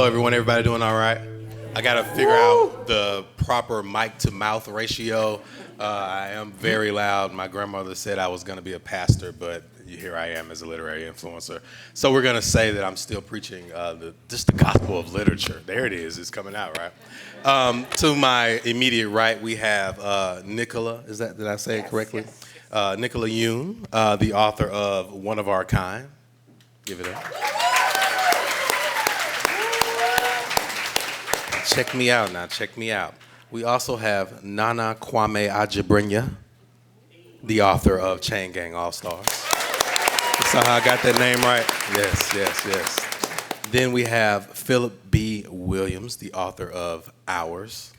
Hello, everyone. Everybody doing all right? I got to figure out the proper mic to mouth ratio. I am very loud. My grandmother said I was going to be a pastor, but here I am as a literary influencer. So we're going to say that I'm still preaching just the gospel of literature. There it is. It's coming out, right? To my immediate right, we have Nicola. Did I say it correctly? Yes. Nicola Yoon, the author of One of Our Kind. Give it up. Check me out now, check me out. We also have Nana Kwame Adjei-Brenyah, the author of Chain Gang All-Stars. So how I got that name right? Yes. Then we have Phillip B. Williams, the author of Hours.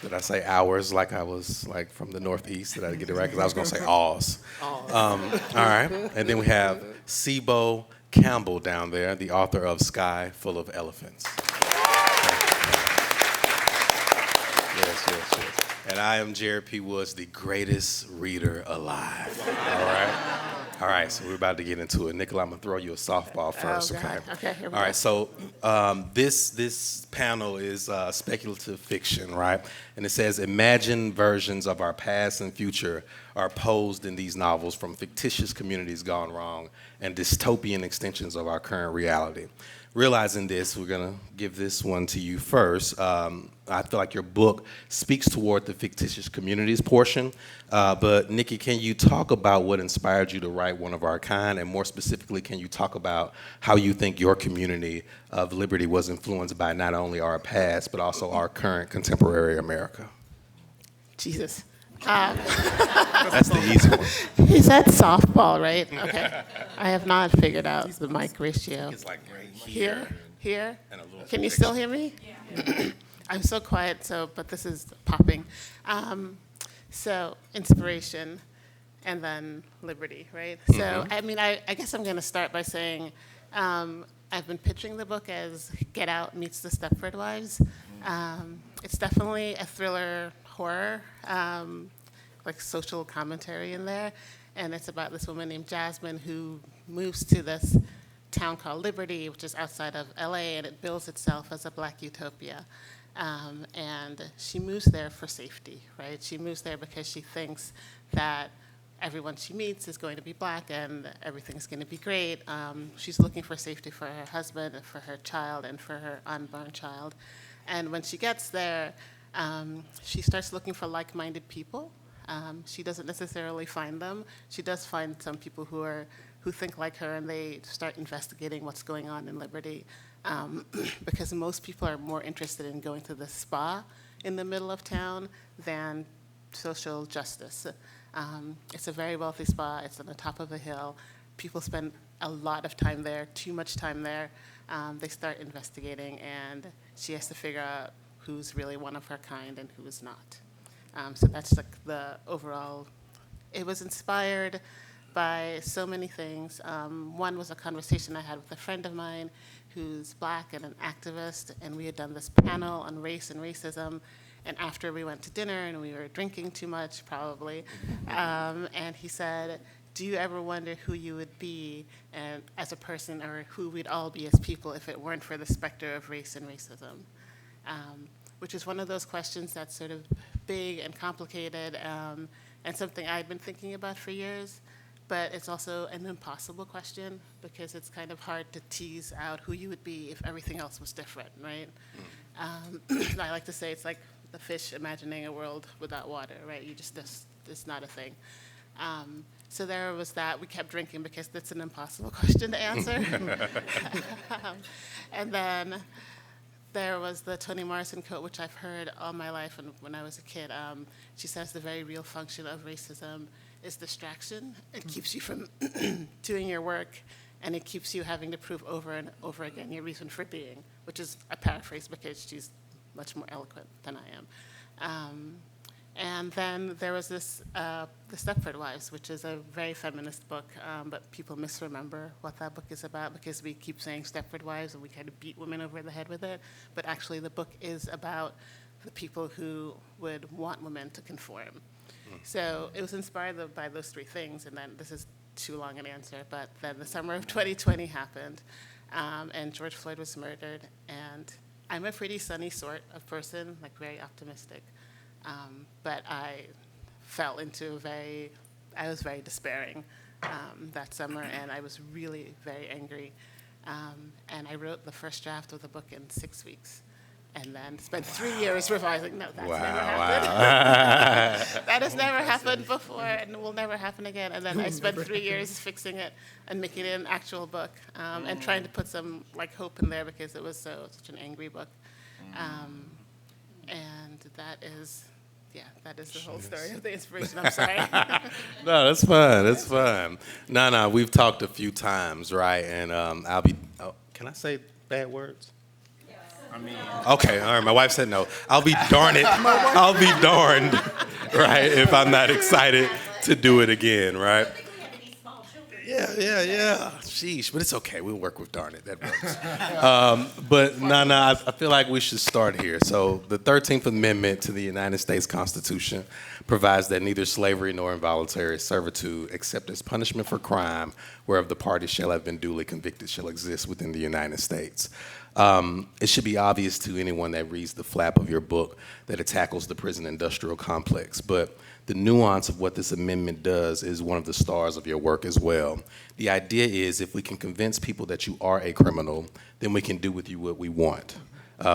Did I say hours like I was like from the Northeast? Did I get it right? Because I was going to say Oz. All right. And then we have Cebo Campbell down there, the author of Sky Full of Elephants. Yes. And I am Jerid P. the greatest reader alive. All right, so we're about to get into it. Nicola, I'm going to throw you a softball first, okay? Okay, here we go. All right, so this panel is speculative fiction, right? And it says, imagine versions of our past and future are posed in these novels from fictitious communities gone wrong and dystopian extensions of our current reality. Realizing this, we're going to give this one to you first. I feel like your book speaks toward the fictitious communities portion, but Nikki, can you talk about what inspired you to write One of Our Kind, and more specifically, can you talk about how you think your community of liberty was influenced by not only our past, but also our current contemporary America? Jesus. That's the easy one. He said softball, right? Okay. I have not figured out the mic ratio. It's like right Here? and a little Can you still hear me? Yeah. I'm so quiet, but this is popping. So inspiration and then liberty, right? Mm-hmm. So, I mean, I guess I'm going to start by saying I've been pitching the book as Get Out meets the Stepford Wives. It's definitely a thriller horror, like social commentary in there. And it's about this woman named Jasmine who moves to this town called Liberty, which is outside of LA, and it bills itself as a black utopia. And she moves there for safety, right? She moves there because she thinks that everyone she meets is going to be black and everything's going to be great. She's looking for safety for her husband and for her child and for her unborn child. And when she gets there, she starts looking for like-minded people. She doesn't necessarily find them. She does find some people who think like her, and they start investigating what's going on in Liberty, because most people are more interested in going to the spa in the middle of town than social justice. It's a very wealthy spa. It's on the top of a hill. People spend a lot of time there, too much time there. They start investigating, and she has to figure out who's really one of her kind and who is not. So that's like the overall. It was inspired by so many things. One was a conversation I had with a friend of mine who's black and an activist, and we had done this panel on race and racism. And after we went to dinner and we were drinking too much, probably, and he said, do you ever wonder who you would be and as a person, or who we'd all be as people if it weren't for the specter of race and racism? Which is one of those questions that's sort of big and complicated, and something I've been thinking about for years. But it's also an impossible question because it's kind of hard to tease out who you would be if everything else was different, right? I like to say it's like the fish imagining a world without water, right? It's not a thing. So there was that. We kept drinking because that's an impossible question to answer. And then there was the Toni Morrison quote, which I've heard all my life and when I was a kid. She says the very real function of racism is distraction. It keeps you from doing your work, and it keeps you having to prove over and over again your reason for being, which is a paraphrase because she's much more eloquent than I am. And then there was this, The Stepford Wives, which is a very feminist book, but people misremember what that book is about because we keep saying Stepford Wives and we kind of beat women over the head with it. But actually the book is about the people who would want women to conform. So it was inspired by those three things, and then this is too long an answer, but then the summer of 2020 happened, and George Floyd was murdered, and I'm a pretty sunny sort of person, like very optimistic, but I fell into I was very despairing that summer, and I was really very angry, and I wrote the first draft of the book in 6 weeks. And then spent 3 years revising. No, that's never happened. That has never happened before and will never happen again. And then I spent 3 years fixing it and making it an actual book, and trying to put some like hope in there because it was such an angry book. And that is the whole story of the inspiration. I'm sorry. No, that's fine. That's fine. No, we've talked a few times, right? And can I say bad words? Okay, all right. My wife said no. I'll be darned, right, if I'm not excited to do it again, right? Yeah. Sheesh, but it's okay. We'll work with darn it. That works. But I feel like we should start here. So the 13th Amendment to the United States Constitution provides that neither slavery nor involuntary servitude, except as punishment for crime, whereof the party shall have been duly convicted, shall exist within the United States. It should be obvious to anyone that reads the flap of your book that it tackles the prison industrial complex, but the nuance of what this amendment does is one of the stars of your work as well. The idea is if we can convince people that you are a criminal, then we can do with you what we want,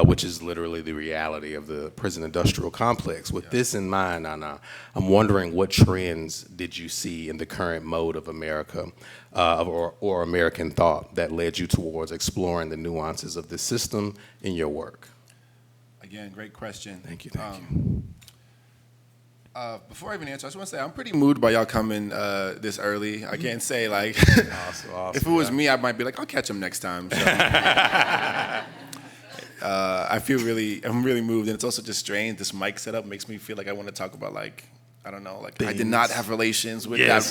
which is literally the reality of the prison industrial complex. With this in mind, Nana, I'm wondering what trends did you see in the current mode of America or American thought that led you towards exploring the nuances of this system in your work? Again, great question. Thank you. Before I even answer, I just want to say I'm pretty moved by y'all coming this early. I can't say like, Awesome, if it was me, I might be like, I'll catch him next time. So, I'm really moved, and it's also just strange. This mic setup makes me feel like I want to talk about like, I don't know, like things. I did not have relations with that.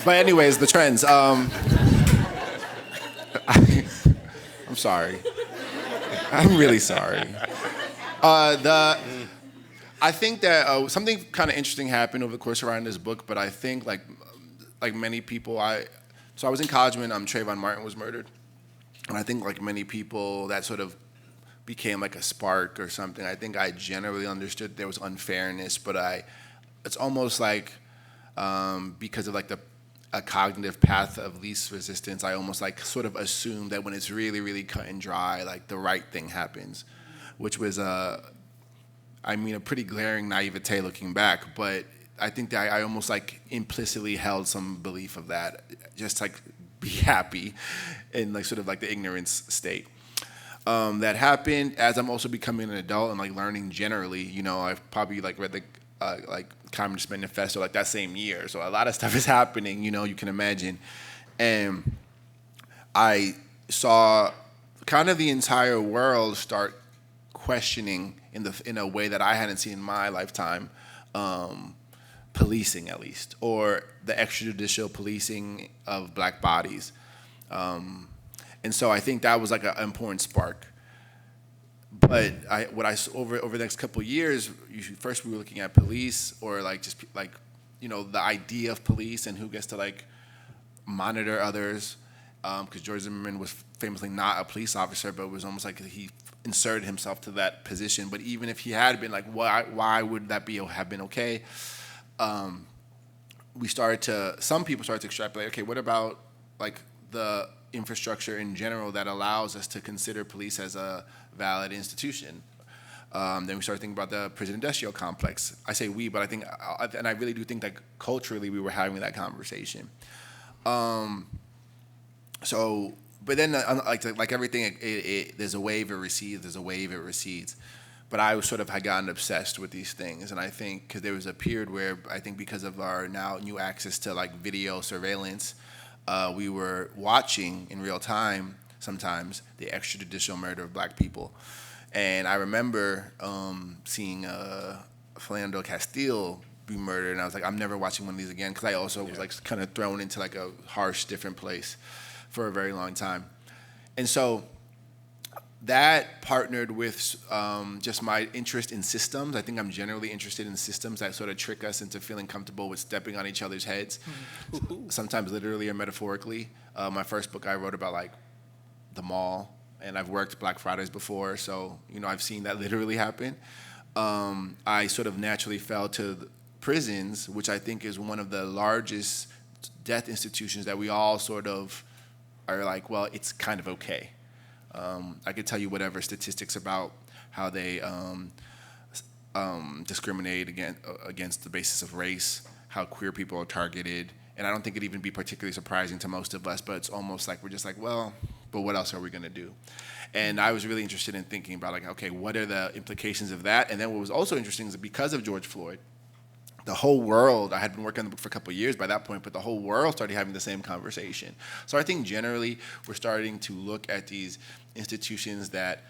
But anyways, the trends. I'm sorry. I'm really sorry. I think that something kind of interesting happened over the course around this book, but I think like many people, so I was in college when Trayvon Martin was murdered, and I think like many people that sort of became like a spark or something. I think I generally understood there was unfairness, but it's almost like because of like a cognitive path of least resistance, I almost like sort of assume that when it's really, really cut and dry, like the right thing happens, which was a pretty glaring naivete looking back, but I think that I almost like implicitly held some belief of that, just like be happy in like sort of like the ignorance state. That happened as I'm also becoming an adult and like learning generally. You know, I've probably like read the like Communist Manifesto like that same year, so a lot of stuff is happening. You know, you can imagine, and I saw kind of the entire world start questioning in a way that I hadn't seen in my lifetime, policing at least, or the extrajudicial policing of black bodies. And so I think that was like an important spark. But over the next couple of years, first we were looking at police, or like just like, you know, the idea of police and who gets to like monitor others, because George Zimmerman was famously not a police officer, but it was almost like he inserted himself to that position. But even if he had been, like, why would that have been okay? Some people started to extrapolate, okay, what about like the infrastructure in general that allows us to consider police as a valid institution? Then we started thinking about the prison industrial complex. I say we, but I think, and I really do think that culturally we were having that conversation. But then like everything, there's a wave, it recedes, there's a wave, it recedes. But I had gotten obsessed with these things, and I think because there was a period where I think because of our now new access to like video surveillance, we were watching in real time sometimes the extrajudicial murder of black people. And I remember seeing Philando Castile be murdered, and I was like, I'm never watching one of these again, because I also was like kind of thrown into like a harsh, different place for a very long time. And so that partnered with just my interest in systems. I think I'm generally interested in systems that sort of trick us into feeling comfortable with stepping on each other's heads, sometimes literally or metaphorically. My first book I wrote about like the mall, and I've worked Black Fridays before, so I've seen that literally happen. I sort of naturally fell to prisons, which I think is one of the largest death institutions that we all sort of are like, well, it's kind of okay. I could tell you whatever statistics about how they discriminate against the basis of race, how queer people are targeted, and I don't think it'd even be particularly surprising to most of us, but it's almost like we're just like, well, but what else are we going to do? And I was really interested in thinking about, like, okay, what are the implications of that? And then what was also interesting is that because of George Floyd, the whole world, I had been working on the book for a couple of years by that point, but the whole world started having the same conversation. So I think generally we're starting to look at these institutions that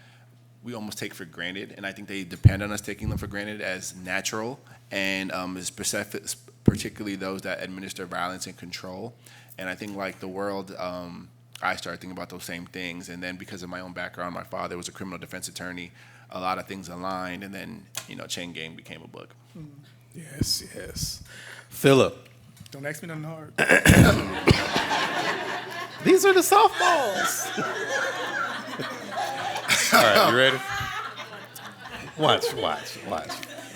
we almost take for granted, and I think they depend on us taking them for granted as natural, and particularly those that administer violence and control. And I think like the world, I started thinking about those same things, and then because of my own background, my father was a criminal defense attorney, a lot of things aligned, and then Chain Gang became a book. Yes. Phillip. Don't ask me nothing hard. These are the softballs. All right, you ready? Watch.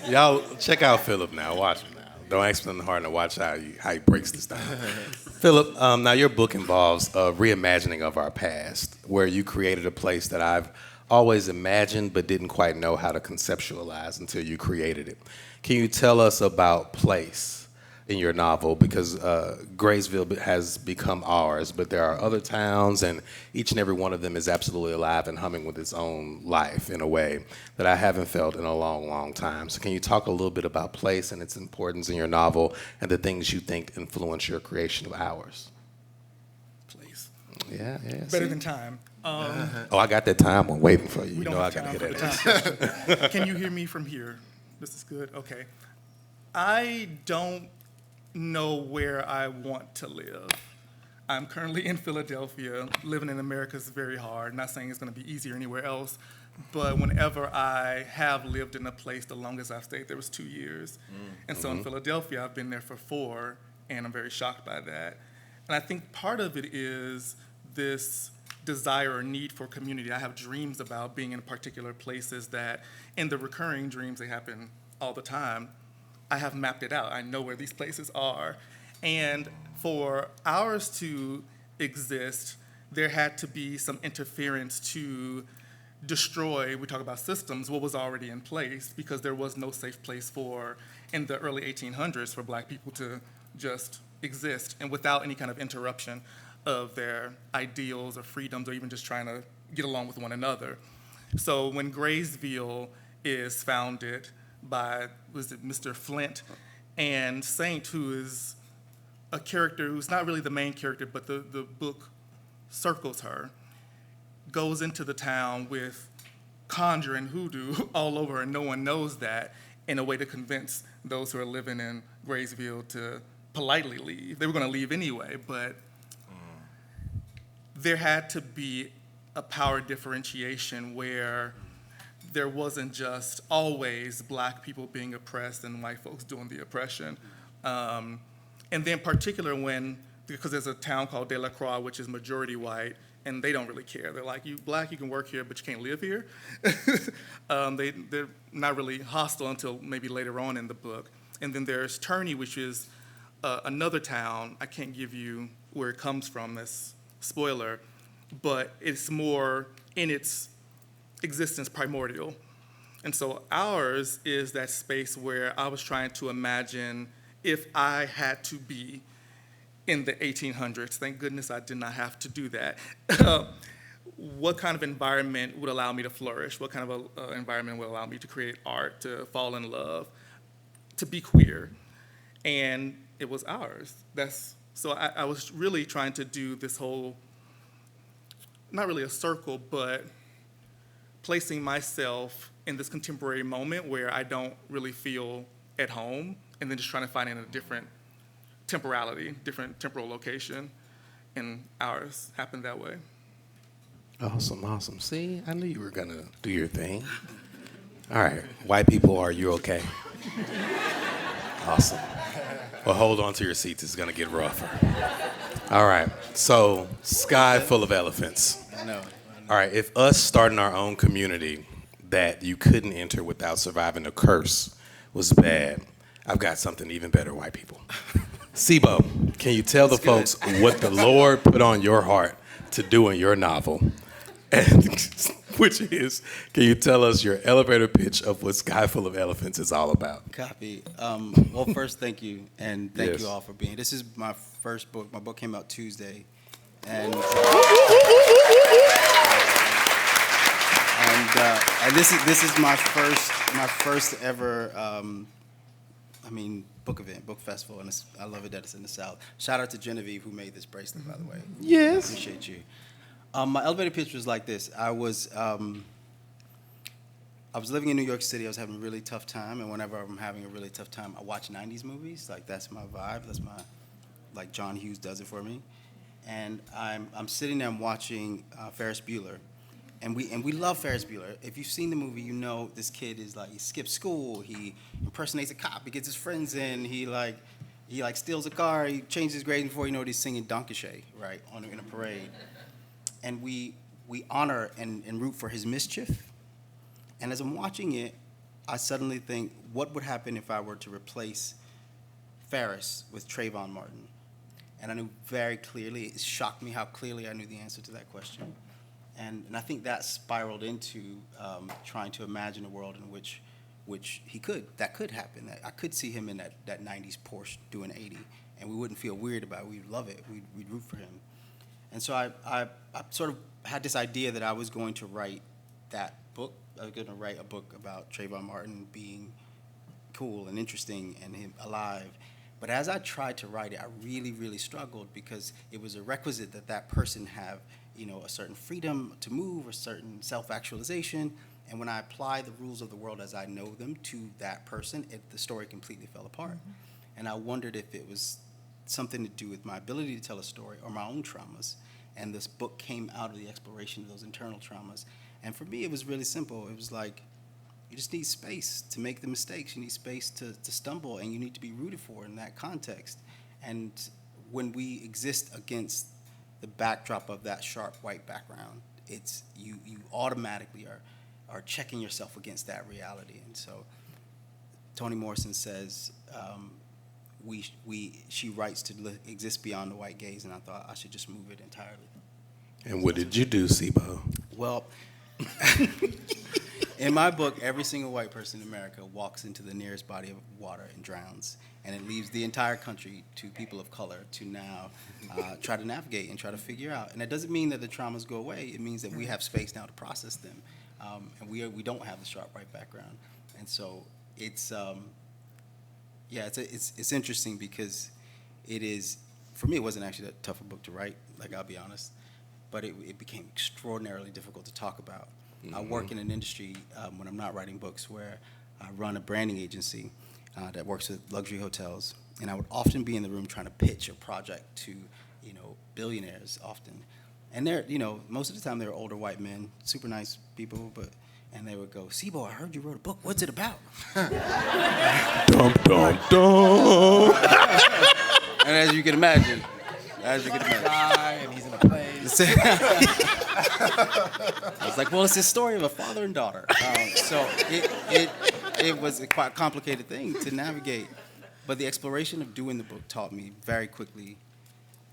Y'all check out Phillip now. Watch him now. Don't ask me nothing hard and watch how he breaks this down. Phillip, now your book involves a reimagining of our past, where you created a place that I've always imagined but didn't quite know how to conceptualize until you created it. Can you tell us about place in your novel? Because Graysville has become ours, but there are other towns, and each and every one of them is absolutely alive and humming with its own life in a way that I haven't felt in a long, long time. So can you talk a little bit about place and its importance in your novel and the things you think influence your creation of ours? Please. Yeah. Better than time. I got that time one waiting for you. We You don't know I have got to time hear for the that. time session. Can you hear me from here? This is good? Okay. I don't know where I want to live. I'm currently in Philadelphia. Living in America is very hard. Not saying it's going to be easier anywhere else, but whenever I have lived in a place, the longest I've stayed there was 2 years. And so in Philadelphia, I've been there for 4, and I'm very shocked by that. And I think part of it is this desire or need for community. I have dreams about being in particular places that, in the recurring dreams, they happen all the time. I have mapped it out. I know where these places are. And for ours to exist, there had to be some interference to destroy, we talk about systems, what was already in place, because there was no safe place in the early 1800s, for Black people to just exist and without any kind of interruption of their ideals or freedoms or even just trying to get along with one another. So when Graysville is founded by, was it Mr. Flint, and Saint, who is a character who's not really the main character, but the book circles her, goes into the town with conjuring hoodoo all over, and no one knows that, in a way to convince those who are living in Graysville to politely leave. They were going to leave anyway, but there had to be a power differentiation where there wasn't just always Black people being oppressed and white folks doing the oppression. And then in particular because there's a town called De La Croix, which is majority white, and they don't really care. They're like, you Black, you can work here, but you can't live here. They're not really hostile until maybe later on in the book. And then there's Turney, which is another town. I can't give you where it comes from, that's spoiler, but it's more in its existence primordial. And so ours is that space where I was trying to imagine if I had to be in the 1800s. Thank goodness I did not have to do that. What kind of environment would allow me to flourish? What kind of environment would allow me to create art, to fall in love, to be queer? And it was ours. So I was really trying to do this whole, not really a circle, but placing myself in this contemporary moment where I don't really feel at home, and then just trying to find it in a different temporality, different temporal location, and ours happened that way. Awesome, awesome. See, I knew you were gonna do your thing. All right, white people, are you okay? Awesome. Well, hold on to your seats. It's gonna get rougher. All right. So, sky full of elephants. I know. All right. If us starting our own community that you couldn't enter without surviving a curse was bad, I've got something even better, white people. Cebo, can you tell the folks what the Lord put on your heart to do in your novel? And which is, can you tell us your elevator pitch of what Sky Full of Elephants is all about? Copy. Well, first, thank you, and thank Yes. you all for being. This is my first book. My book came out Tuesday, and this is my first ever. Book event, book festival, and I love it that it's in the South. Shout out to Genevieve who made this bracelet, by the way. Yes. Appreciate you. My elevator pitch was like this. I was living in New York City. I was having a really tough time, and whenever I'm having a really tough time, I watch 90s movies. Like, that's my vibe. That's my, like, John Hughes does it for me. And I'm sitting there, I'm watching Ferris Bueller. And we love Ferris Bueller. If you've seen the movie, you know this kid is like, he skips school, he impersonates a cop, he gets his friends in, he steals a car, he changes his grades before you know it, he's singing Donkashay, right, in a parade. And we honor and root for his mischief. And as I'm watching it, I suddenly think, what would happen if I were to replace Ferris with Trayvon Martin? And I knew very clearly, it shocked me how clearly I knew the answer to that question. And I think that spiraled into trying to imagine a world in which that could happen. That I could see him in that 90s Porsche doing 80, and we wouldn't feel weird about it. We'd love it. We'd root for him. And so I sort of had this idea that I was going to write that book. I was going to write a book about Trayvon Martin being cool and interesting and him alive. But as I tried to write it, I really, really struggled because it was a requisite that person have, a certain freedom to move, a certain self-actualization. And when I apply the rules of the world as I know them to that person, the story completely fell apart. Mm-hmm. And I wondered if it was something to do with my ability to tell a story or my own traumas. And this book came out of the exploration of those internal traumas. And for me, it was really simple. It was like, you just need space to make the mistakes. You need space to stumble, and you need to be rooted for in that context. And when we exist against the backdrop of that sharp white background, it's you automatically are checking yourself against that reality. And so Toni Morrison says, she writes to exist beyond the white gaze, and I thought I should just move it entirely. And what did you do, Cebo? Well, in my book, every single white person in America walks into the nearest body of water and drowns, and it leaves the entire country to people of color to now try to navigate and try to figure out. And that doesn't mean that the traumas go away. It means that we have space now to process them, and we don't have the sharp white background. And so it's interesting because it is, for me, it wasn't actually that tough a book to write. Like, I'll be honest, but it became extraordinarily difficult to talk about. Mm-hmm. I work in an industry when I'm not writing books where I run a branding agency that works with luxury hotels, and I would often be in the room trying to pitch a project to, billionaires often. And they're, most of the time they're older white men, super nice people, and they would go, "Cebo, I heard you wrote a book. What's it about?" Dum, dum, dum. And as you can imagine, and he's in a plane. I was like, well, it's a story of a father and daughter. So it was a quite complicated thing to navigate. But the exploration of doing the book taught me very quickly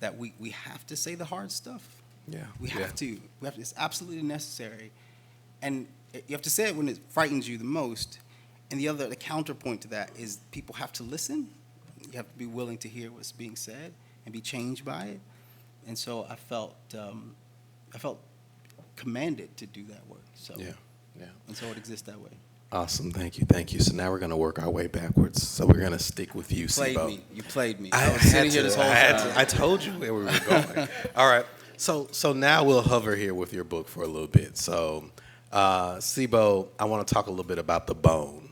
that we have to say the hard stuff. Yeah. We have to. It's absolutely necessary. And you have to say it when it frightens you the most. And the counterpoint to that is people have to listen. You have to be willing to hear what's being said and be changed by it. And so I felt commanded to do that work. So Yeah. And so it exists that way. Awesome, thank you. So now we're going to work our way backwards. So we're going to stick with you, Cebo. You played me. I was sitting here this whole time. I told you where we were going. All right. So now we'll hover here with your book for a little bit. So, Cebo, I want to talk a little bit about the bone.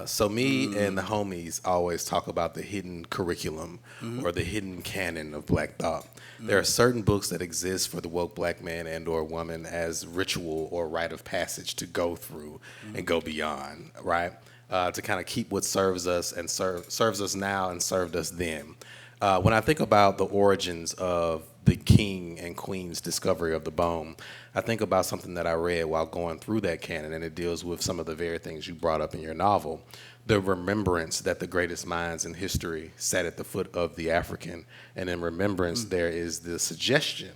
So me and the homies always talk about the hidden curriculum or the hidden canon of Black thought. There are certain books that exist for the woke Black man and or woman as ritual or rite of passage to go through and go beyond, right? To kind of keep what serves us and serves us now and served us then. When I think about the origins of the king and queen's discovery of the bone, I think about something that I read while going through that canon, and it deals with some of the very things you brought up in your novel. The remembrance that the greatest minds in history sat at the foot of the African, and in remembrance there is the suggestion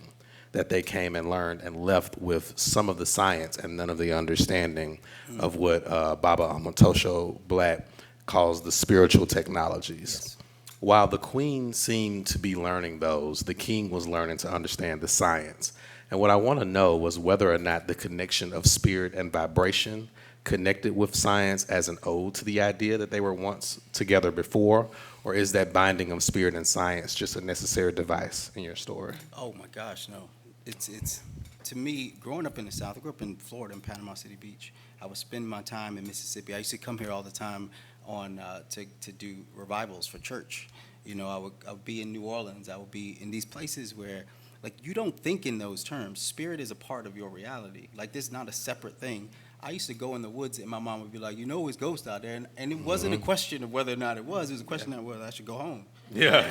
that they came and learned and left with some of the science and none of the understanding of what Baba Amatosho Black calls the spiritual technologies. Yes. While the queen seemed to be learning those, the king was learning to understand the science. And what I want to know was whether or not the connection of spirit and vibration connected with science as an ode to the idea that they were once together before, or is that binding of spirit and science just a necessary device in your story? Oh my gosh, no. It's to me, growing up in the South, I grew up in Florida, in Panama City Beach. I would spend my time in Mississippi. I used to come here all the time on to do revivals for church. You know, I would be in New Orleans. I would be in these places where, like, you don't think in those terms. Spirit is a part of your reality. Like, this is not a separate thing. I used to go in the woods, and my mom would be like, you know, it's ghosts out there. And it wasn't a question of whether or not it was. It was a question of whether I should go home. Yeah.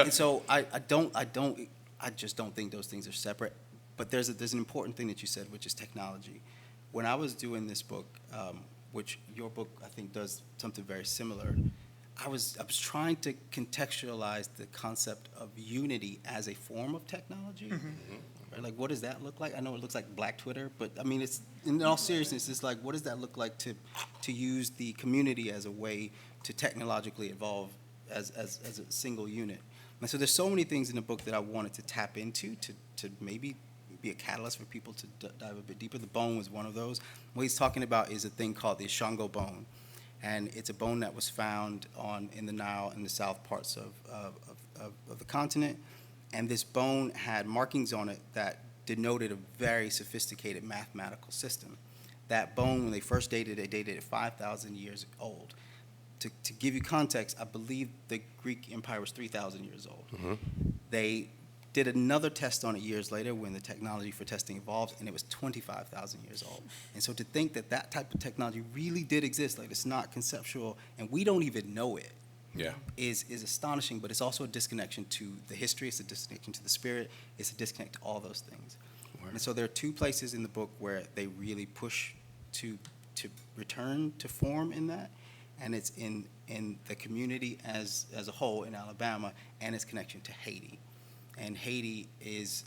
And so I just don't think those things are separate. But there's an important thing that you said, which is technology. When I was doing this book, which your book I think does something very similar, I was trying to contextualize the concept of unity as a form of technology. Right? Like, what does that look like? I know it looks like Black Twitter, but I mean, it's in all seriousness, it's like, what does that look like to use the community as a way to technologically evolve as a single unit? And so there's so many things in the book that I wanted to tap into to maybe be a catalyst for people to dive a bit deeper. The bone was one of those. What he's talking about is a thing called the Shango bone. And it's a bone that was found in the Nile in the south parts of the continent. And this bone had markings on it that denoted a very sophisticated mathematical system. That bone, when they first dated it 5,000 years old. To give you context, I believe the Greek Empire was 3,000 years old. They did another test on it years later when the technology for testing evolved, and it was 25,000 years old. And so to think that that type of technology really did exist, like, it's not conceptual, and we don't even know it, is astonishing, but it's also a disconnection to the history, it's a disconnection to the spirit, it's a disconnect to all those things. And so there are two places in the book where they really push to return to form in that, and it's in the community as a whole in Alabama and its connection to Haiti. And Haiti is,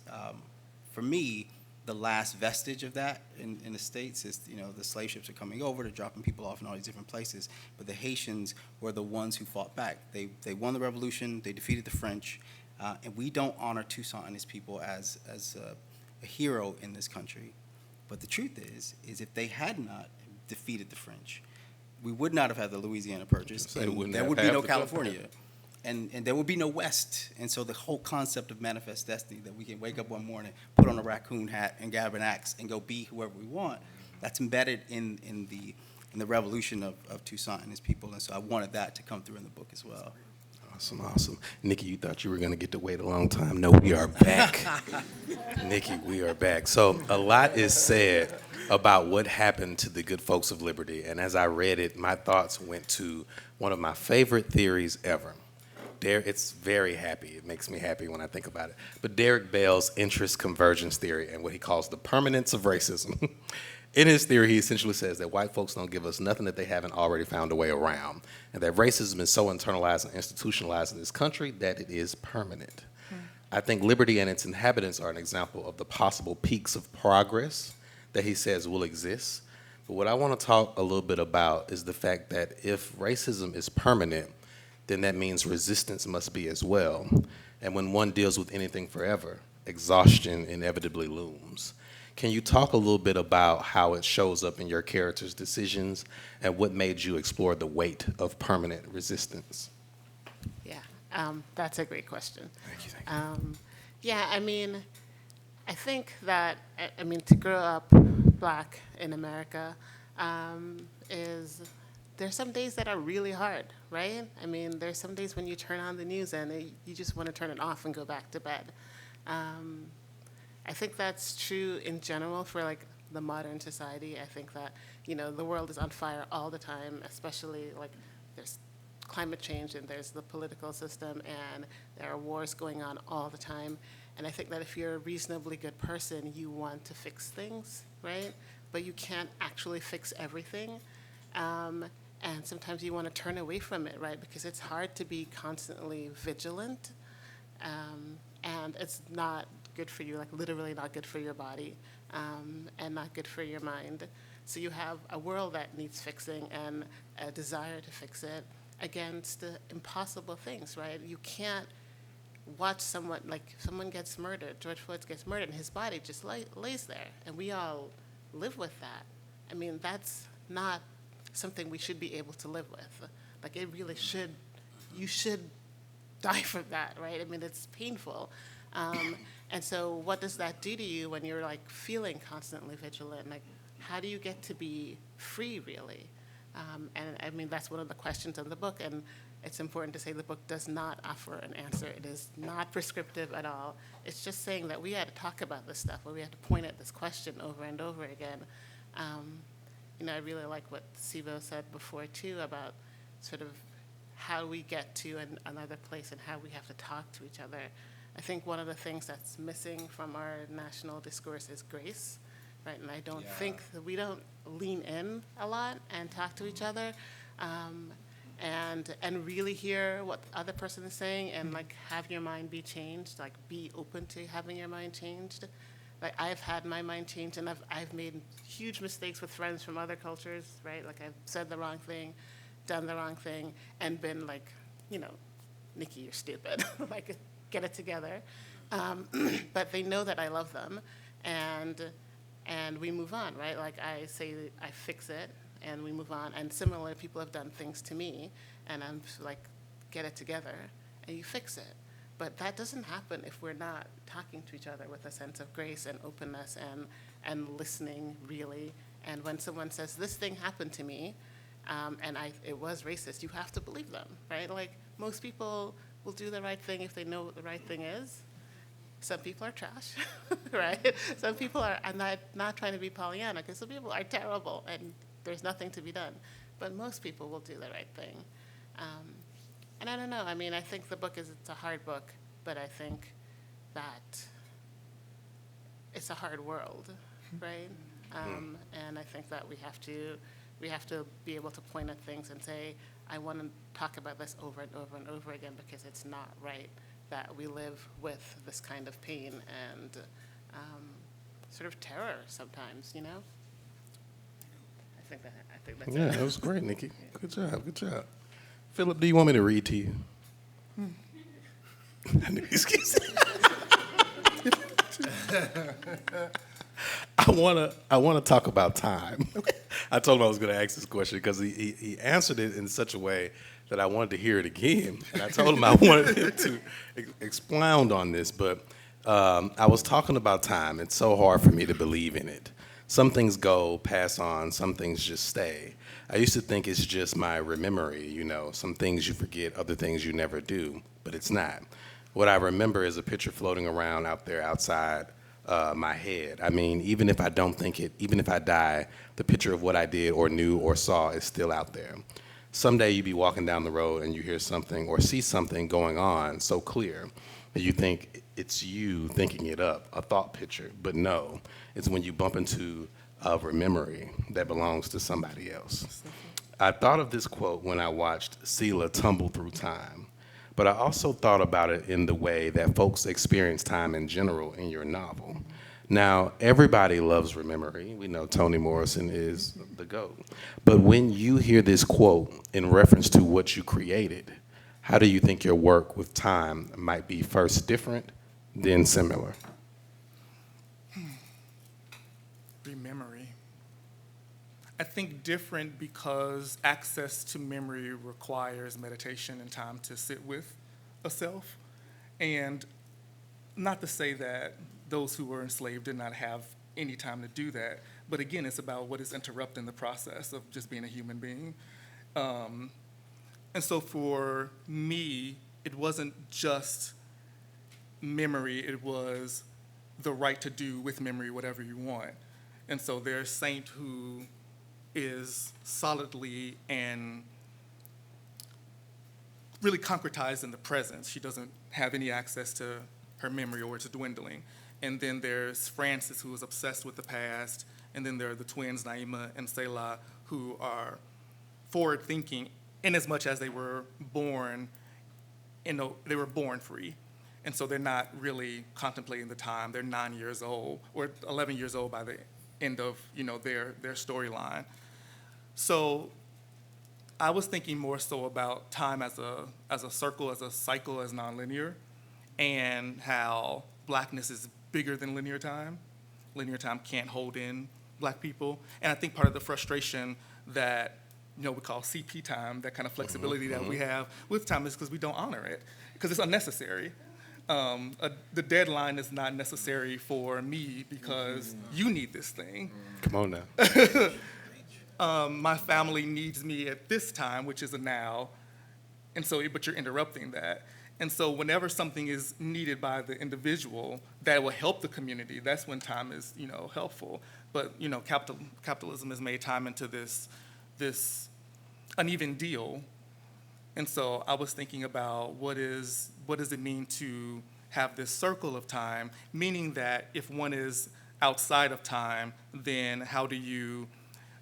for me, the last vestige of that in the States. Is, you know, the slave ships are coming over, they're dropping people off in all these different places, but the Haitians were the ones who fought back. They won the revolution, they defeated the French, and we don't honor Toussaint and his people as a hero in this country. But the truth is if they had not defeated the French, we would not have had the Louisiana Purchase, and there would be no California. And there would be no West. And so the whole concept of manifest destiny, that we can wake up one morning, put on a raccoon hat and grab an axe and go be whoever we want, that's embedded in the revolution of Toussaint and his people. And so I wanted that to come through in the book as well. Awesome. Nikki, you thought you were going to get to wait a long time. No, we are back. Nikki, we are back. So a lot is said about what happened to the good folks of Liberty. And as I read it, my thoughts went to one of my favorite theories ever. It's very happy. It makes me happy when I think about it. But Derek Bell's interest convergence theory and what he calls the permanence of racism. In his theory, he essentially says that white folks don't give us nothing that they haven't already found a way around, and that racism is so internalized and institutionalized in this country that it is permanent. I think Liberty and its inhabitants are an example of the possible peaks of progress that he says will exist. But what I want to talk a little bit about is the fact that if racism is permanent, then that means resistance must be as well. And when one deals with anything forever, exhaustion inevitably looms. Can you talk a little bit about how it shows up in your character's decisions and what made you explore the weight of permanent resistance? Yeah, that's a great question. Thank you. Yeah, I mean, I think that, to grow up Black in America, is there's some days that are really hard, right? I mean, there's some days when you turn on the news and you just want to turn it off and go back to bed. I think that's true in general for like the modern society. I think that, the world is on fire all the time, especially like there's climate change and there's the political system and there are wars going on all the time. And I think that if you're a reasonably good person, you want to fix things, right? But you can't actually fix everything. And sometimes you want to turn away from it, right? Because it's hard to be constantly vigilant. And it's not good for you, like literally not good for your body, and not good for your mind. So you have a world that needs fixing and a desire to fix it against impossible things, right? You can't watch someone, like someone gets murdered, George Floyd gets murdered, and his body just lays there, and we all live with that. I mean, that's not something we should be able to live with. Like it really should, you should die from that, right? I mean, it's painful. And so what does that do to you when you're like feeling constantly vigilant? Like, how do you get to be free, really? And I mean, that's one of the questions in the book, and it's important to say the book does not offer an answer. It is not prescriptive at all. It's just saying that we had to talk about this stuff, or we had to point at this question over and over again. I really like what Cebo said before, too, about sort of how we get to another place and how we have to talk to each other. I think one of the things that's missing from our national discourse is grace, right? And I don't think that we don't lean in a lot and talk to each other, and really hear what the other person is saying and like have your mind be changed, like be open to having your mind changed. Like I've had my mind changed, and I've made huge mistakes with friends from other cultures, right? Like I've said the wrong thing, done the wrong thing, and been like, Nikki, you're stupid. Like, get it together. But they know that I love them, and we move on, right? Like I say, I fix it, and we move on. And similarly, people have done things to me, and I'm like, get it together, and you fix it. But that doesn't happen if we're not talking to each other with a sense of grace and openness and listening, really. And when someone says, this thing happened to me, and it was racist, you have to believe them, right? Like, most people will do the right thing if they know what the right thing is. Some people are trash, right? Some people are, I'm not trying to be Pollyanna, because some people are terrible, and there's nothing to be done. But most people will do the right thing. And I don't know, I mean, I think the book it's a hard book, but I think that it's a hard world, right? And I think that we have to be able to point at things and say, I want to talk about this over and over and over again, because it's not right that we live with this kind of pain and sort of terror sometimes, I think that's it. Yeah, that was great, Nikki. Good job. Phillip, do you want me to read to you? I want to talk about time. I told him I was going to ask this question because he answered it in such a way that I wanted to hear it again. And I told him I wanted him to expound on this, but I was talking about time. It's so hard for me to believe in it. Some things go, pass on, some things just stay. I used to think it's just my memory, some things you forget, other things you never do, but it's not. What I remember is a picture floating around out there outside my head. I mean, even if I don't think it, even if I die, the picture of what I did or knew or saw is still out there. Someday you be walking down the road and you hear something or see something going on so clear that you think it's you thinking it up, a thought picture, but no, it's when you bump into a memory that belongs to somebody else. I thought of this quote when I watched Celia tumble through time, but I also thought about it in the way that folks experience time in general in your novel. Now, everybody loves memory. We know Toni Morrison is the GOAT. But when you hear this quote in reference to what you created, how do you think your work with time might be first different, then similar? Memory. I think different because access to memory requires meditation and time to sit with a self. And not to say that those who were enslaved did not have any time to do that, But again, it's about what is interrupting the process of just being a human being. And so for me, it wasn't just memory, it was the right to do with memory whatever you want. And so there's Saint, who is solidly and really concretized in the present. She doesn't have any access to her memory, or it's dwindling. And then there's Francis, who is obsessed with the past. And then there are the twins, Naima and Selah, who are forward-thinking in as much as they were born, they were born free. And so they're not really contemplating the time. They're 9 years old, or 11 years old by the end of their storyline. So I was thinking more so about time as a circle, as a cycle, as nonlinear, and how blackness is bigger than linear time. Linear time can't hold in Black people. And I think part of the frustration that we call CP time, that kind of flexibility that we have with time, is because we don't honor it, because it's unnecessary. The deadline is not necessary for me because you need this thing. Come on now. My family needs me at this time, which is a now, and so, but you're interrupting that. And so whenever something is needed by the individual that will help the community, that's when time is, helpful. But, capitalism has made time into this uneven deal. And so I was thinking about what does it mean to have this circle of time, meaning that if one is outside of time, then how do you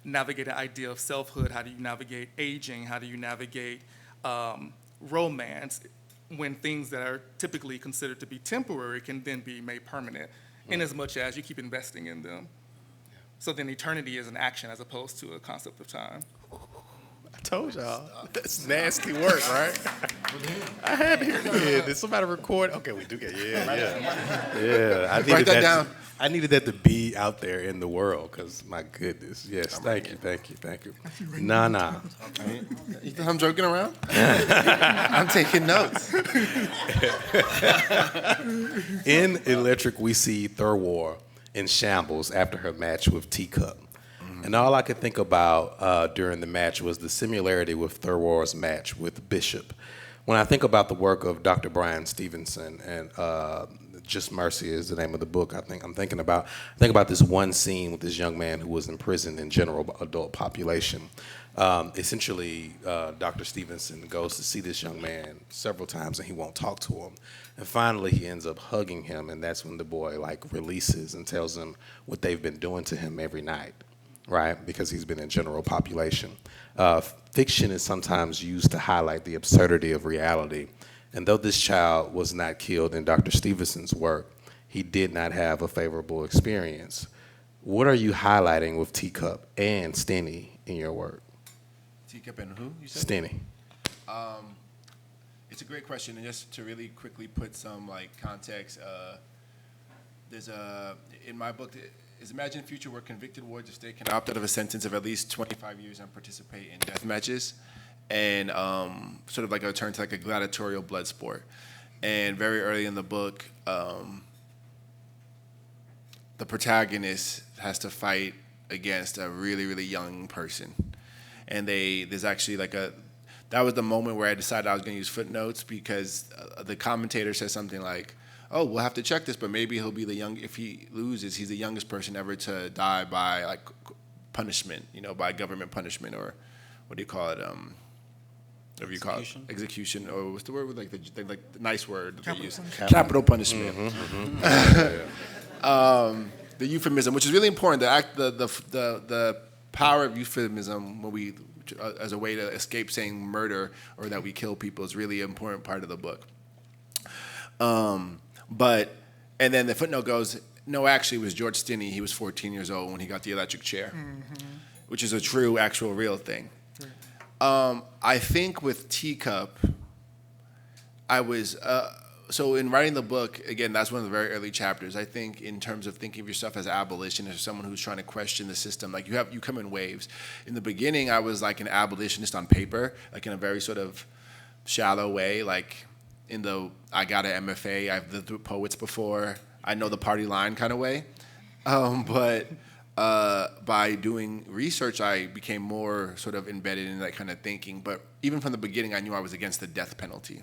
navigate an idea of selfhood? How do you navigate aging? How do you navigate romance, when things that are typically considered to be temporary can then be made permanent, in as much as you keep investing in them? So then eternity is an action as opposed to a concept of time. I told y'all. That's nasty work, right? I had to hear it. Did somebody record? Okay, we do get Yeah. I needed Write that down. I needed that to be out there in the world, because my goodness. Yes, thank you. Nah. You think I'm joking around? I'm taking notes. In Electric, we see Thurwar in shambles after her match with Teacup. And all I could think about during the match was the similarity with Thurwar's match with Bishop. When I think about the work of Dr. Brian Stevenson, and Just Mercy is the name of the book, I think about this one scene with this young man who was imprisoned in general adult population. Essentially, Dr. Stevenson goes to see this young man several times, and he won't talk to him. And finally, he ends up hugging him, and that's when the boy releases and tells him what they've been doing to him every night, right? Because he's been in general population. Fiction is sometimes used to highlight the absurdity of reality. And though this child was not killed in Dr. Stevenson's work, he did not have a favorable experience. What are you highlighting with Teacup and Stenny in your work? Teacup and who, you said? Stenny. It's a great question, and just to really quickly put some context, there's in my book, is Imagine a Future where convicted wards of state can opt out of a sentence of at least 25 years and participate in death matches, and sort of a turn to a gladiatorial blood sport. And very early in the book, the protagonist has to fight against a really, really young person. And there's actually that was the moment where I decided I was going to use footnotes, because the commentator says something like, oh, we'll have to check this, but maybe he'll be if he loses, he's the youngest person ever to die by punishment, by government punishment, or what do you call it? Whatever you call it, execution, or what's the word with the nice word that they use? Capital punishment. The euphemism, which is really important. The power of euphemism when we, as a way to escape saying murder or that we kill people, is really an important part of the book. And then the footnote goes, no, actually, it was George Stinney. He was 14 years old when he got the electric chair, which is a true, actual, real thing. I think with Teacup, I was, so in writing the book, again, that's one of the very early chapters. I think in terms of thinking of yourself as abolitionist or someone who's trying to question the system, you come in waves. In the beginning, I was an abolitionist on paper, in a very sort of shallow way, I got an MFA, I've lived with poets before, I know the party line kind of way. But by doing research, I became more sort of embedded in that kind of thinking. But even from the beginning, I knew I was against the death penalty,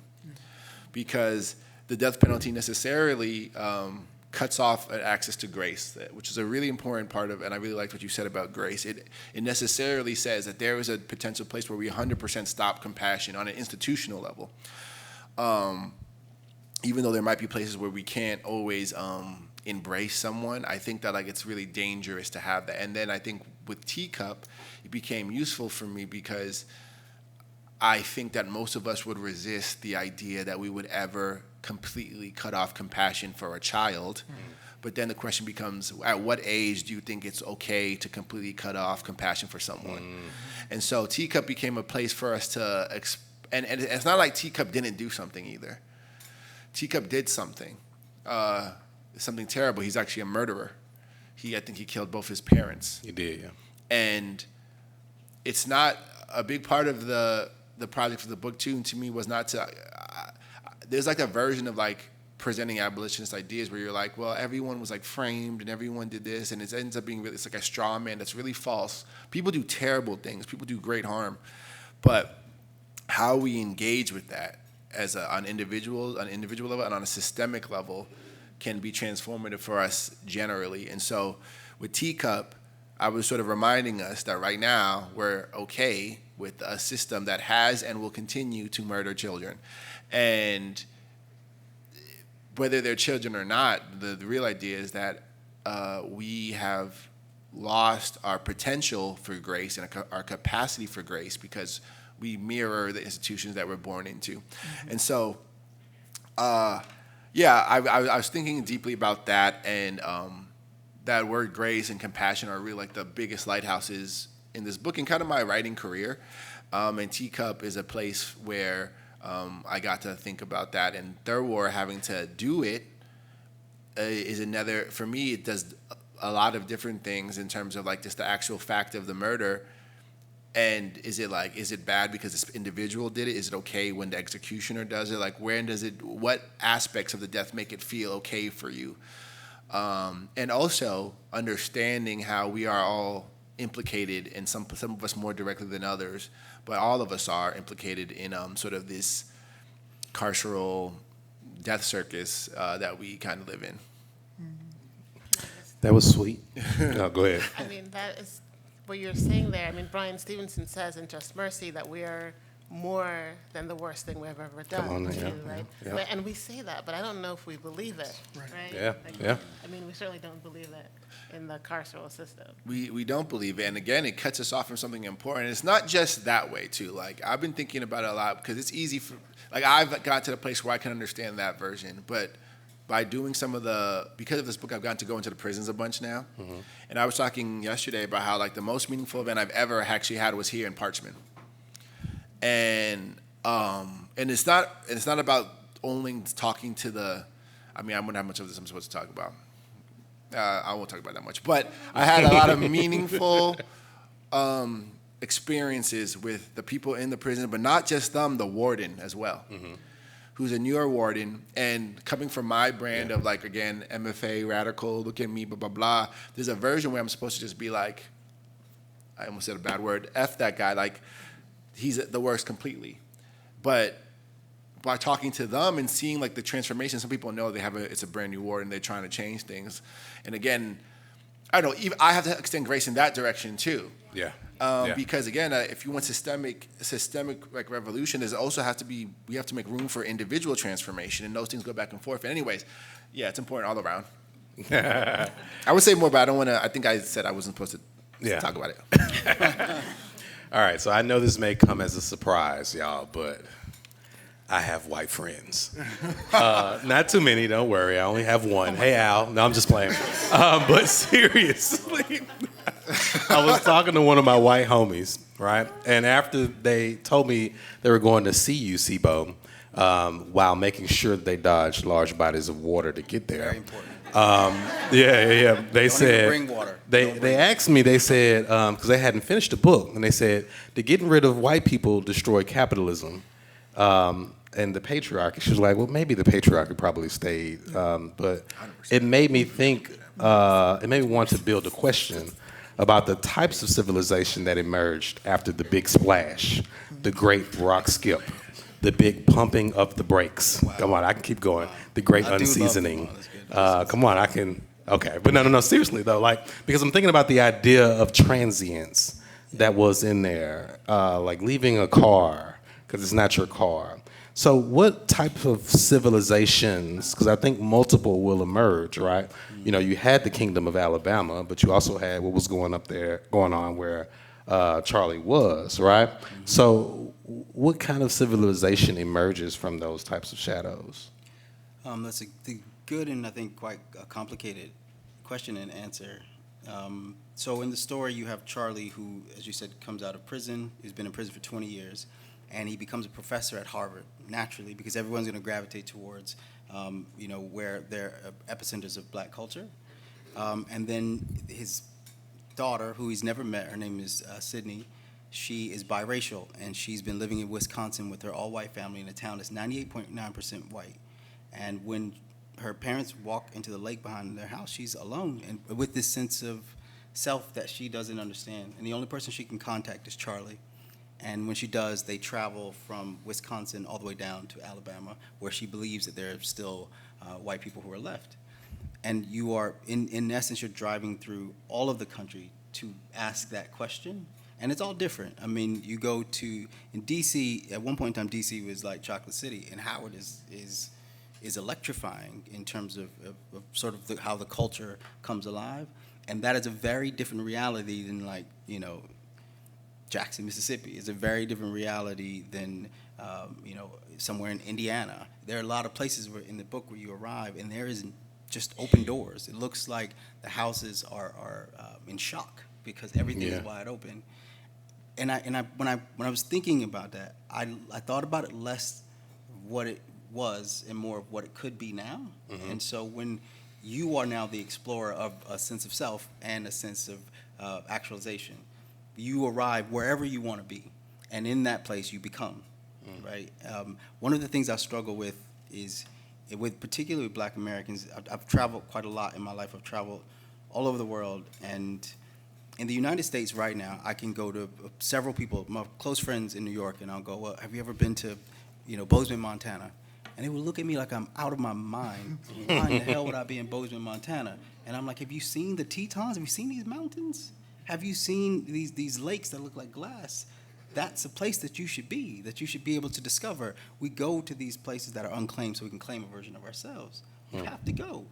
because the death penalty necessarily cuts off access to grace, which is a really important part of, and I really liked what you said about grace. It necessarily says that there is a potential place where we 100% stop compassion on an institutional level. Even though there might be places where we can't always embrace someone, I think that like it's really dangerous to have that. And then I think with Teacup, it became useful for me because I think that most of us would resist the idea that we would ever completely cut off compassion for a child. But then the question becomes, at what age do you think it's okay to completely cut off compassion for someone? And so Teacup became a place for us to, and it's not like Teacup didn't do something either. Teacup did something terrible. He's actually a murderer. I think he killed both his parents. He did, yeah. And it's not a big part of the project for the book too, and to me was not to, there's like a version of like presenting abolitionist ideas where you're like, well, everyone was like framed and everyone did this, and it ends up being really, it's like a straw man that's really false. People do terrible things. People do great harm. But how we engage with that as on an individual level and on a systemic level can be transformative for us generally. And so with Teacup, I was sort of reminding us that right now we're okay with a system that has and will continue to murder children. And whether they're children or not, the real idea is that we have lost our potential for grace and our capacity for grace because we mirror the institutions that we're born into. And so, I was thinking deeply about that, and that word grace and compassion are really like the biggest lighthouses in this book and kind of my writing career. And Teacup is a place where I got to think about that. And Third War, having to do it is another, for me, it does a lot of different things in terms of like just the actual fact of the murder. And is it bad because this individual did it? Is it okay when the executioner does it? Like, what aspects of the death make it feel okay for you? And also understanding how we are all implicated, and some of us more directly than others, but all of us are implicated in sort of this carceral death circus that we kind of live in. That was sweet. No, go ahead. I mean, that is what you're saying there. I mean, Brian Stevenson says in Just Mercy that we are more than the worst thing we've ever done. Come on, to yeah, you, right? yeah. And we say that, but I don't know if we believe it, right? Yeah, Like, yeah. I mean, we certainly don't believe it in the carceral system. We don't believe it. And again, it cuts us off from something important. It's not just that way, too. Like, I've been thinking about it a lot because it's easy for, like, I've got to the place where I can understand that version. But by doing because of this book, I've gotten to go into the prisons a bunch now. Mm-hmm. And I was talking yesterday about how, like, the most meaningful event I've ever actually had was here in Parchman. And it's not about only talking to the, I mean, I wouldn't have much of this I'm supposed to talk about. I won't talk about that much. But I had a lot of meaningful experiences with the people in the prison, but not just them, the warden as well, who's a newer warden. And coming from my brand of, like, again, MFA, radical, look at me, blah, blah, blah, there's a version where I'm supposed to just be like, I almost said a bad word, F that guy, like, he's the worst completely. But by talking to them and seeing like the transformation, some people know it's a brand new war and they're trying to change things. And again, I don't know, I have to extend grace in that direction too. Yeah. Because again, if you want systemic like revolution, we have to make room for individual transformation, and those things go back and forth. And anyways, yeah, it's important all around. I would say more, but I don't want to. I think I said I wasn't supposed to talk about it. All right, so I know this may come as a surprise, y'all, but I have white friends. Not too many, don't worry. I only have one. Hey, Al. No, I'm just playing. But seriously, I was talking to one of my white homies, right? And after they told me they were going to see you, Cebo, while making sure that they dodged large bodies of water to get there. Very important. They said, bring water. They asked me, they said, because they hadn't finished the book, and they said, "Did getting rid of white people destroy capitalism and the patriarchy?" She was like, "Well, maybe the patriarchy probably stayed," but it made me think, it made me want to build a question about the types of civilization that emerged after the big splash, the great rock skip, the big pumping of the brakes. Wow. Come on, I can keep going. Wow. The great unseasoning. Come on, I can. Okay, but no. Seriously though, like because I'm thinking about the idea of transience that was in there, like leaving a car because it's not your car. So what type of civilizations, because I think multiple will emerge, right? You know, you had the Kingdom of Alabama, but you also had what was going on where Charlie was, right? So what kind of civilization emerges from those types of shadows? That's a good and I think quite a complicated question and answer. So in the story, you have Charlie who, as you said, comes out of prison. He's been in prison for 20 years. And he becomes a professor at Harvard, naturally, because everyone's going to gravitate towards, where they're epicenters of black culture. And then his daughter, who he's never met, her name is Sydney, she is biracial, and she's been living in Wisconsin with her all-white family in a town that's 98.9% white. And when her parents walk into the lake behind their house, she's alone, and with this sense of self that she doesn't understand. And the only person she can contact is Charlie. And when she does, they travel from Wisconsin all the way down to Alabama, where she believes that there are still white people who are left. And you are, in essence, you're driving through all of the country to ask that question. And it's all different. I mean, you go to, in D.C., at one point in time, D.C. was like Chocolate City, and Howard is electrifying in terms of sort of how the culture comes alive. And that is a very different reality than Jackson, Mississippi. Is a very different reality than somewhere in Indiana. There are a lot of places in the book where you arrive and there isn't just open doors. It looks like the houses are in shock because everything is wide open. And when I was thinking about that, I thought about it less what it was and more of what it could be now. Mm-hmm. And so when you are now the explorer of a sense of self and a sense of actualization, you arrive wherever you want to be, and in that place you become, right? One of the things I struggle with is, particularly with Black Americans, I've traveled quite a lot in my life. I've traveled all over the world, and in the United States right now, I can go to several people, my close friends in New York, and I'll go, well, have you ever been to, Bozeman, Montana? And they would look at me like I'm out of my mind. Why in the hell would I be in Bozeman, Montana? And I'm like, have you seen the Tetons? Have you seen these mountains? Have you seen these lakes that look like glass? That's a place that you should be able to discover. We go to these places that are unclaimed so we can claim a version of ourselves. We have to go.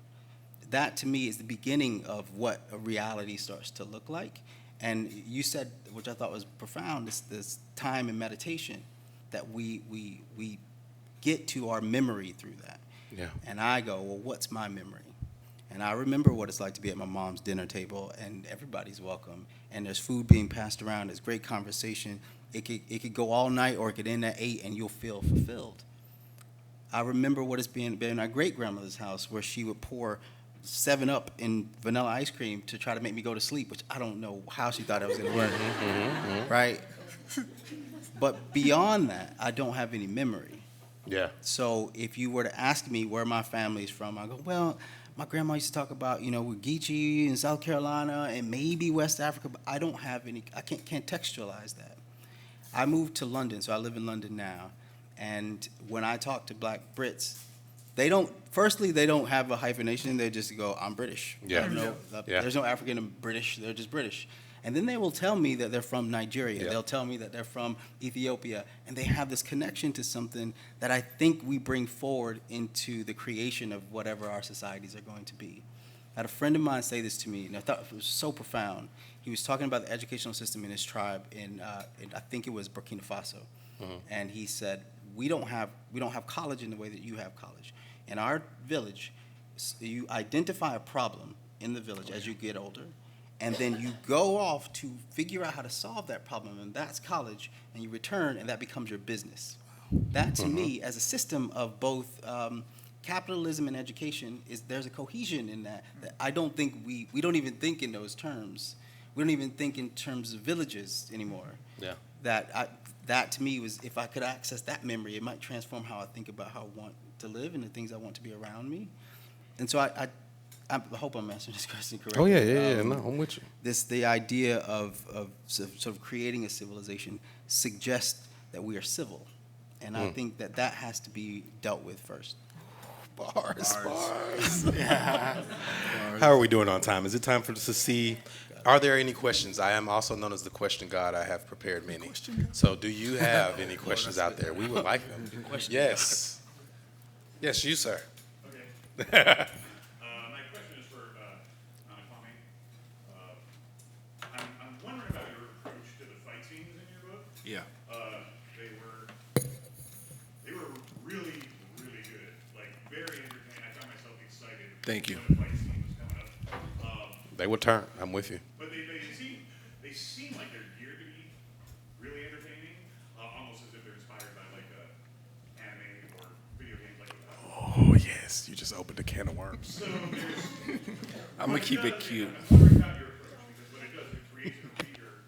That, to me, is the beginning of what a reality starts to look like. And you said, which I thought was profound, this time in meditation, that we get to our memory through that. Yeah. And I go, well, what's my memory? And I remember what it's like to be at my mom's dinner table, and everybody's welcome, and there's food being passed around, there's great conversation. It could go all night, or it could end at 8, and you'll feel fulfilled. I remember what it's been at my great-grandmother's house, where she would pour 7-Up in vanilla ice cream to try to make me go to sleep, which I don't know how she thought that was going to work, right? But beyond that, I don't have any memory. Yeah. So if you were to ask me where my family's from, I go, well, my grandma used to talk about, with Geechee in South Carolina and maybe West Africa, but I don't have any, I can't textualize that. I moved to London, so I live in London now. And when I talk to Black Brits, they don't have a hyphenation. They just go, I'm British. Yeah. There's no African and British. They're just British. And then they will tell me that they're from Nigeria. Yeah. They'll tell me that they're from Ethiopia. And they have this connection to something that I think we bring forward into the creation of whatever our societies are going to be. I had a friend of mine say this to me, and I thought it was so profound. He was talking about the educational system in his tribe in I think it was Burkina Faso. Mm-hmm. And he said, we don't have college in the way that you have college. In our village, you identify a problem in the village as you get older, and then you go off to figure out how to solve that problem, and that's college, and you return, and that becomes your business. That, to me, as a system of both capitalism and education, there's a cohesion in that I don't think we don't even think in those terms. We don't even think in terms of villages anymore. Yeah. That to me was, if I could access that memory, it might transform how I think about how I want to live and the things I want to be around me. And so I I hope I'm answering this question correctly. Oh yeah. No, I'm with you. The idea of sort of creating a civilization suggests that we are civil, and I think that has to be dealt with first. Bars. How are we doing on time? Is it time for us to see? Are there any questions? I am also known as the question god. I have prepared many. So do you have any questions out there? We would like them. Yes. Yes, you, sir. Okay. My question is for Kwame. I'm wondering about your approach to the fight scenes in your book. Yeah. They were really, really good. Like very entertaining. I found myself excited. Thank you. When the fight scene was coming up. They will turn. I'm with you. But they seem like they're geared to be really entertaining, almost as if they're inspired by like anime or video games like that. Oh yes, you just opened a can of worms. So there's. I'm gonna keep it cute. I'm wondering about your approach because what it does, it creates in a reader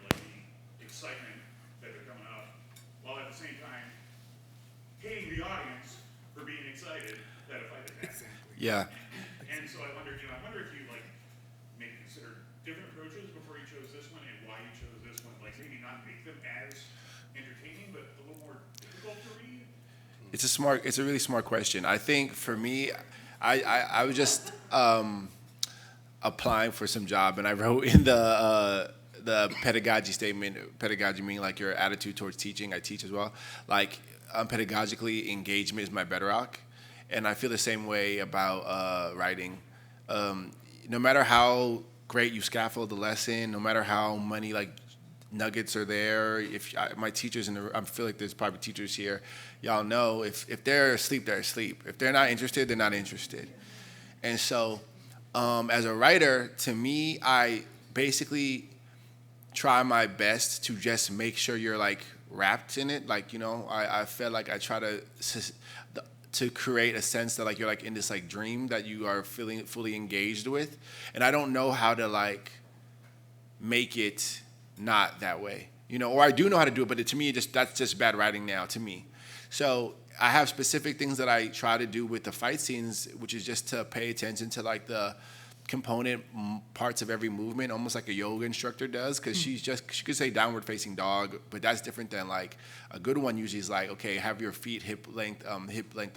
like the excitement that they're coming up, while at the same time hating the audience for being excited that a fight is happening. Yeah. And so I wonder if you like maybe consider different approaches before you chose this one and why you chose this one. Like maybe not make them as entertaining, but a little more difficult to read. It's a really smart question. I think for me, I was just applying for some job, and I wrote in the pedagogy statement. Pedagogy meaning like your attitude towards teaching. I teach as well. Like pedagogically, engagement is my bedrock, and I feel the same way about writing. No matter how great you scaffold the lesson, no matter how many like nuggets are there. My teachers I feel like there's probably teachers here. Y'all know if they're asleep, they're asleep. If they're not interested, they're not interested. And so, as a writer, to me, I basically try my best to just make sure you're like wrapped in it. Like I feel like I try to create a sense that like you're like in this like dream that you are feeling fully engaged with, and I don't know how to like make it not that way, or I do know how to do it, but to me, that's just bad writing now to me. So I have specific things that I try to do with the fight scenes, which is just to pay attention to like the component parts of every movement, almost like a yoga instructor does, because she could say downward facing dog, but that's different than like a good one usually is like, okay, have your feet hip length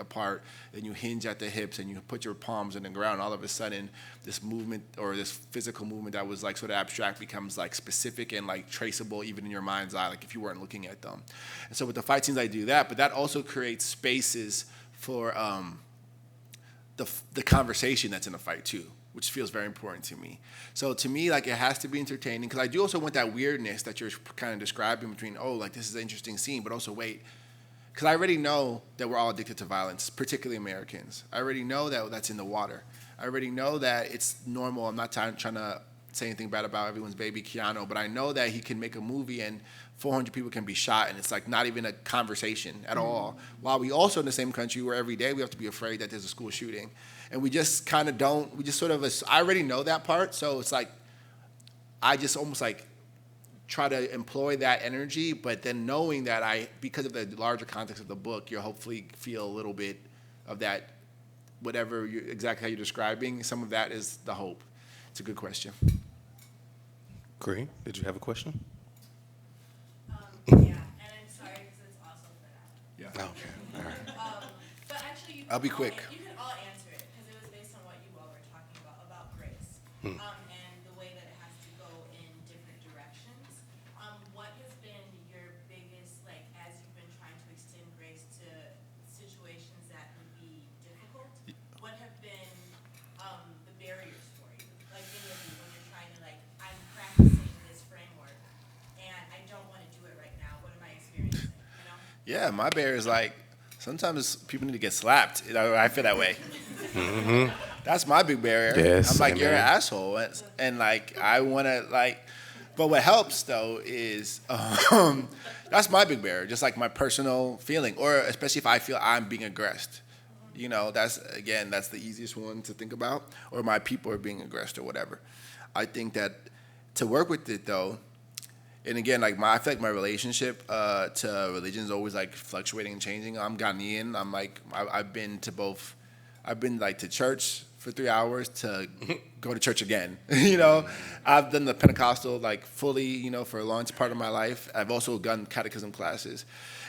apart, then you hinge at the hips and you put your palms in the ground. All of a sudden, this movement or this physical movement that was like sort of abstract becomes like specific and like traceable even in your mind's eye, like if you weren't looking at them. And so with the fight scenes, I do that, but that also creates spaces for the conversation that's in a fight too, which feels very important to me. So to me, like it has to be entertaining, because I do also want that weirdness that you're kind of describing between, oh, like this is an interesting scene, but also wait, because I already know that we're all addicted to violence, particularly Americans. I already know that that's in the water. I already know that it's normal. I'm not trying to say anything bad about everyone's baby Keanu, but I know that he can make a movie and 400 people can be shot, and it's like not even a conversation at all. While we also in the same country where every day we have to be afraid that there's a school shooting. And we just kind of don't, we just sort of, I already know that part, so it's like, I just almost like try to employ that energy, but then knowing that because of the larger context of the book, you'll hopefully feel a little bit of that, whatever exactly how you're describing, some of that is the hope. It's a good question. Green, did you have a question? Yeah, and I'm sorry because it's also for that. Yeah. Okay, all right. But actually, you I'll be all quick. You can all answer it because it was based on what you all were talking about grace, and the way that it has to go in different directions. What has been your biggest, like, as you've been trying to extend grace to situations that would be difficult? What have been the barriers for you, like any of you, when you're trying to like, I'm practicing this framework and I don't want to do it right now. What am I experiencing? Yeah, my barrier is like, sometimes people need to get slapped. I feel that way. That's my big barrier. Yes, I'm like, amen. you're an asshole. And like, I want to like, but what helps though is, that's my big barrier, just like my personal feeling, or especially if I feel I'm being aggressed. That's the easiest one to think about, or my people are being aggressed or whatever. I think that to work with it though, and again, like I feel like my relationship to religion is always like fluctuating and changing. I'm Ghanaian. I've been like to church for 3 hours to go to church again. You know, I've done the Pentecostal like fully, you know, for a long part of my life. I've also done catechism classes,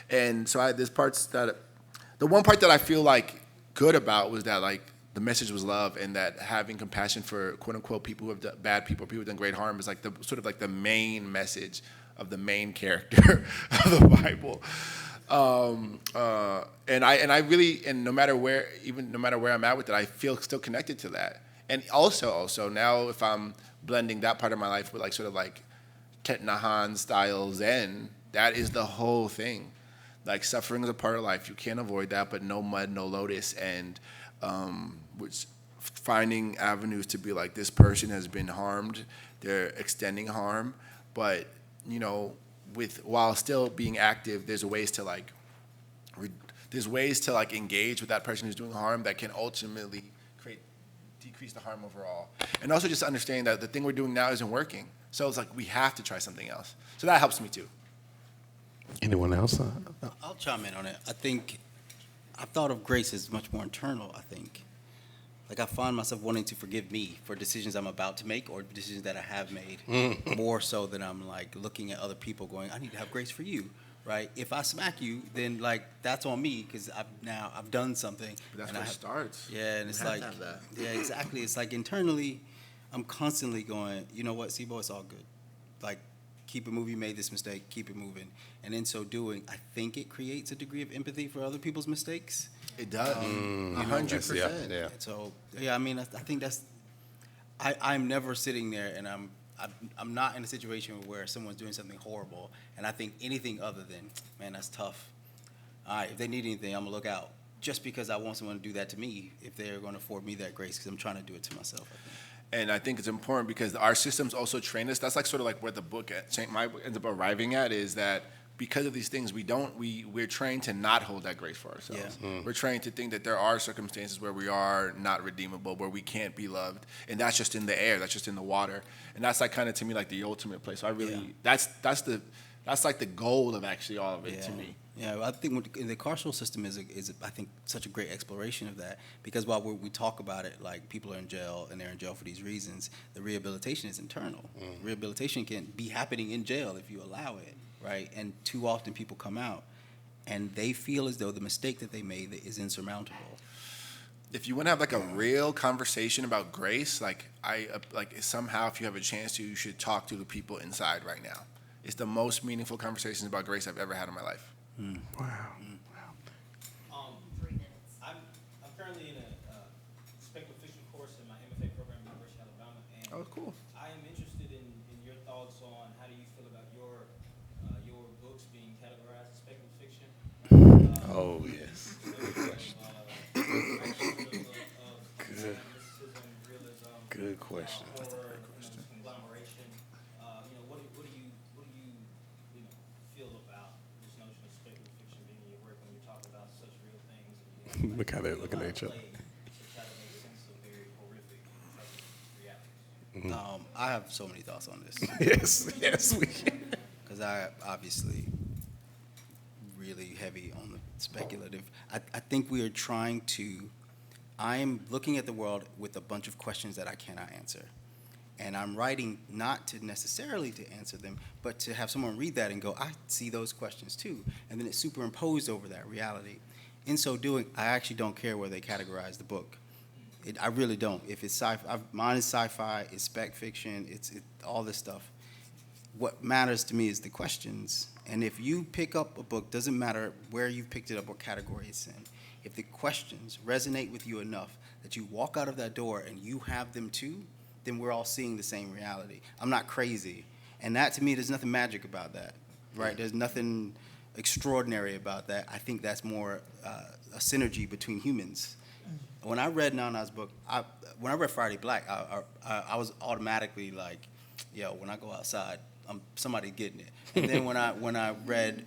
and so there's parts that the one part that I feel like good about was that like the message was love, and that having compassion for quote unquote people who have done bad people who have done great harm is like the sort of like the main message of the main character of the Bible. And I really, and no matter where I'm at with it, I feel still connected to that. And also now if I'm blending that part of my life with like sort of like Thich Nhat Hanh style Zen, that is the whole thing. Like suffering is a part of life. You can't avoid that, but no mud, no lotus. And which finding avenues to be like, this person has been harmed, they're extending harm, but you know, while still being active, there's ways to like engage with that person who's doing harm that can ultimately decrease the harm overall. And also just understanding that the thing we're doing now isn't working. So it's like we have to try something else. So that helps me too. Anyone else? I'll chime in on it. I think I've thought of grace as much more internal, I think. Like I find myself wanting to forgive me for decisions I'm about to make or decisions that I have made, more so than I'm like looking at other people going, I need to have grace for you, right? If I smack you, then like that's on me because I've done something. But that's and where it starts. Yeah, and it's You have like, to have that. yeah, exactly. It's like internally, I'm constantly going, you know what, Cebo, it's all good. Like, keep it moving, you made this mistake, keep it moving. And in so doing, I think it creates a degree of empathy for other people's mistakes. It does. 100%. Yeah. So yeah, I mean, I think that's. I'm never sitting there, and I'm not in a situation where someone's doing something horrible, and I think anything other than, man, that's tough. All right, if they need anything, I'm gonna look out. Just because I want someone to do that to me, if they're going to afford me that grace, because I'm trying to do it to myself. I think. And I think it's important because our systems also train us. That's like sort of like where the book ends up arriving at, is that because of these things, we're trained to not hold that grace for ourselves. Yeah. We're trained to think that there are circumstances where we are not redeemable, where we can't be loved, and that's just in the air, that's just in the water, and that's like kind of to me like the ultimate place. So I really that's like the goal of actually all of it to me. Yeah, I think the carceral system is I think such a great exploration of that, because while we talk about it like people are in jail and they're in jail for these reasons, the rehabilitation is internal. Rehabilitation can be happening in jail if you allow it, right? And too often people come out and they feel as though the mistake that they made is insurmountable. If you want to have like a real conversation about grace, like somehow if you have a chance to, you should talk to the people inside right now. It's the most meaningful conversations about grace I've ever had in my life. Wow. 3 minutes. I'm currently in a speculative fiction course in my MFA program at the University of Alabama, and Oh, cool. I am interested in your thoughts on how do you feel about your books being categorized as speculative fiction. Oh, yes. Good. Mysticism, realism, Good question. horror, conglomeration. What do you feel about this notion of speculative fiction being in your work when you're talking about such real things? And Look how they're looking at each other. to try to make sense of very horrific realities. I have so many thoughts on this. Yes, we can. Because I obviously really heavy on the speculative. I think we are trying to. I'm looking at the world with a bunch of questions that I cannot answer, and I'm writing not to necessarily to answer them, but to have someone read that and go, I see those questions too, and then it's superimposed over that reality. In so doing, I actually don't care where they categorize the book. I really don't. If it's sci-fi, mine is sci-fi, it's spec fiction, it's all this stuff. What matters to me is the questions. And if you pick up a book, doesn't matter where you picked it up, what category it's in, if the questions resonate with you enough that you walk out of that door and you have them too, then we're all seeing the same reality. I'm not crazy. And that, to me, there's nothing magic about that, right? There's nothing extraordinary about that. I think that's more a synergy between humans. When I read Nana's book, when I read Friday Black, I was automatically like, yo, when I go outside, somebody getting it. And then when I read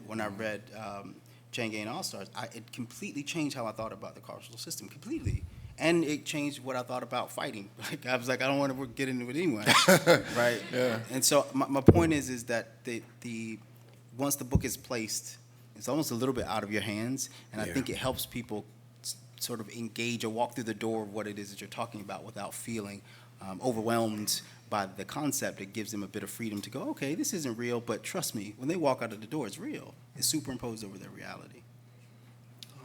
Chain Gang All Stars, it completely changed how I thought about the carceral system, completely. And it changed what I thought about fighting. Like I was like, I don't want to get into it anyway, right? Yeah. And so my point is that the once the book is placed, it's almost a little bit out of your hands, and I think it helps people sort of engage or walk through the door of what it is that you're talking about without feeling overwhelmed by the concept. It gives them a bit of freedom to go, okay, this isn't real, but trust me, when they walk out of the door, it's real. It's superimposed over their reality.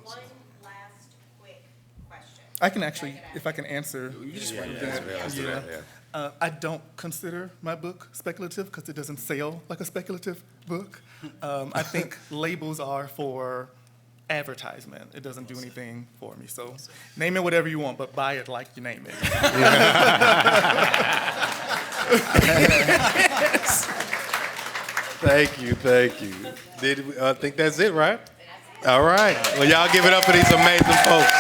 One last quick question. I can actually, if I can answer. Yeah. I don't consider my book speculative because it doesn't sell like a speculative book. I think labels are for advertisement. It doesn't do anything for me. So name it whatever you want, but buy it like you name it. Thank you. I think that's it, right? All right. Well, y'all give it up for these amazing folks.